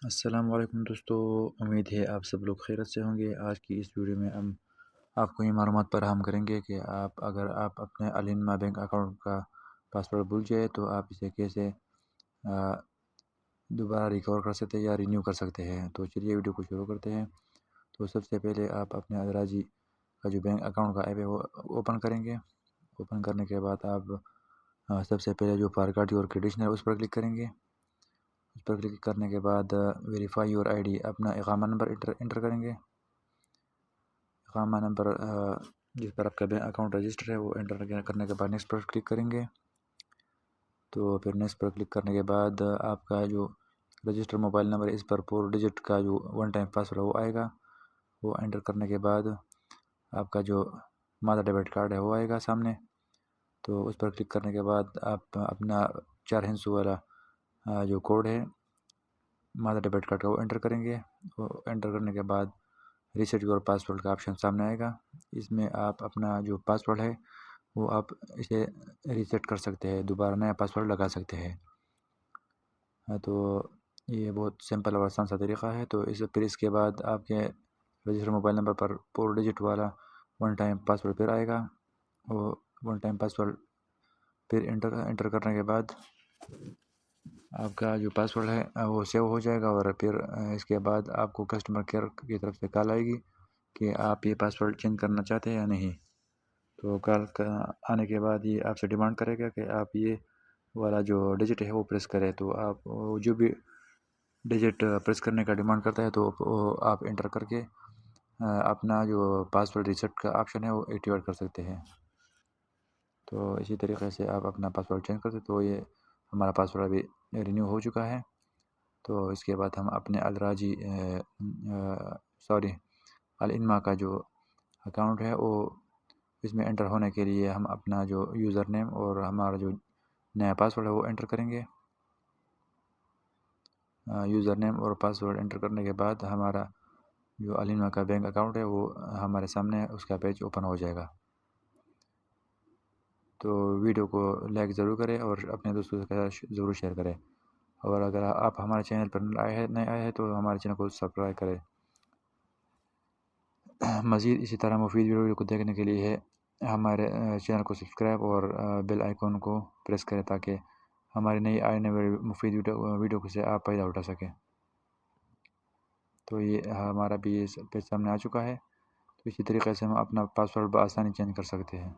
السلام علیکم دوستو، امید ہے آپ سب لوگ خیریت سے ہوں گے۔ آج کی اس ویڈیو میں ہم آپ کو یہ معلومات فراہم کریں گے کہ اگر آپ اپنے الانما بینک اکاؤنٹ کا پاسورڈ بھول جائے تو آپ اسے کیسے دوبارہ ریکور کر سکتے ہیں یا رینیو کر سکتے ہیں۔ تو چلیے ویڈیو کو شروع کرتے ہیں۔ تو سب سے پہلے آپ اپنے ادراجی کا جو بینک اکاؤنٹ کا ایپ ہے وہ اوپن کریں گے۔ اوپن کرنے کے بعد آپ سب سے پہلے جو فارگاٹ یور کریڈیشنل اس پر کلک کریں گے۔ اس پر کلک کرنے کے بعد ویریفائی یور آئی ڈی، اپنا اقامہ نمبر انٹر کریں گے۔ اقامہ نمبر جس پر آپ کا بینک اکاؤنٹ رجسٹر ہے وہ انٹر کرنے کے بعد نیکسٹ پر کلک کریں گے۔ تو پھر نیکسٹ پر کلک کرنے کے بعد آپ کا جو رجسٹر موبائل نمبر ہے اس پر 4 ڈیجٹ کا جو ون ٹائم پاسورڈ ہے وہ آئے گا۔ وہ انٹر کرنے کے بعد آپ کا جو مادر ڈیبٹ کارڈ ہے وہ آئے گا سامنے۔ تو اس پر کلک کرنے کے بعد آپ اپنا 4 ہندسوں والا جو کوڈ ہے مادر ڈیبٹ کارڈ کا وہ انٹر کریں گے۔ وہ انٹر کرنے کے بعد ریسیٹ یور پاسورڈ کا آپشن سامنے آئے گا۔ اس میں آپ اپنا جو پاسورڈ ہے وہ آپ اسے ریسیٹ کر سکتے ہیں، دوبارہ نیا پاسورڈ لگا سکتے ہیں۔ تو یہ بہت سمپل اور آسان سا طریقہ ہے۔ تو پھر اس کے بعد آپ کے رجسٹر موبائل نمبر پر 4 ڈیجٹ والا ون ٹائم پاسورڈ پھر آئے گا۔ وہ ون ٹائم پاسورڈ پھر انٹر کرنے کے بعد آپ کا جو پاسورڈ ہے وہ سیو ہو جائے گا، اور پھر اس کے بعد آپ کو کسٹمر کیئر کی طرف سے کال آئے گی کہ آپ یہ پاسورڈ چینج کرنا چاہتے ہیں یا نہیں۔ تو کال آنے کے بعد یہ آپ سے ڈیمانڈ کرے گا کہ آپ یہ والا جو ڈیجٹ ہے وہ پریس کریں۔ تو آپ جو بھی ڈیجٹ پریس کرنے کا ڈیمانڈ کرتا ہے تو آپ انٹر کر کے اپنا جو پاسورڈ ریسیٹ کا آپشن ہے وہ ایکٹیویٹ کر سکتے ہیں۔ تو اسی طریقے سے آپ اپنا پاسورڈ چینج کرتے، تو یہ ہمارا پاسورڈ ابھی رینیو ہو چکا ہے۔ تو اس کے بعد ہم اپنے الانما کا جو اکاؤنٹ ہے وہ اس میں انٹر ہونے کے لیے ہم اپنا جو یوزر نیم اور ہمارا جو نیا پاسورڈ ہے وہ انٹر کریں گے۔ یوزر نیم اور پاسورڈ انٹر کرنے کے بعد ہمارا جو الانما کا بینک اکاؤنٹ ہے وہ ہمارے سامنے اس کا پیج اوپن ہو جائے گا۔ تو ویڈیو کو لائک ضرور کریں اور اپنے دوستوں کے ساتھ ضرور شیئر کریں، اور اگر آپ ہمارے چینل پر نئے آئے ہیں تو ہمارے چینل کو سبسکرائب کریں۔ مزید اسی طرح مفید ویڈیو کو دیکھنے کے لیے ہمارے چینل کو سبسکرائب اور بیل آئیکن کو پریس کریں تاکہ ہماری نئی آنے والی مفید ویڈیو سے آپ فائدہ اٹھا سکیں۔ تو یہ ہمارا بھی پیج سامنے آ چکا ہے۔ تو اسی طریقے سے ہم اپنا پاسورڈ بآسانی چینج کر سکتے ہیں۔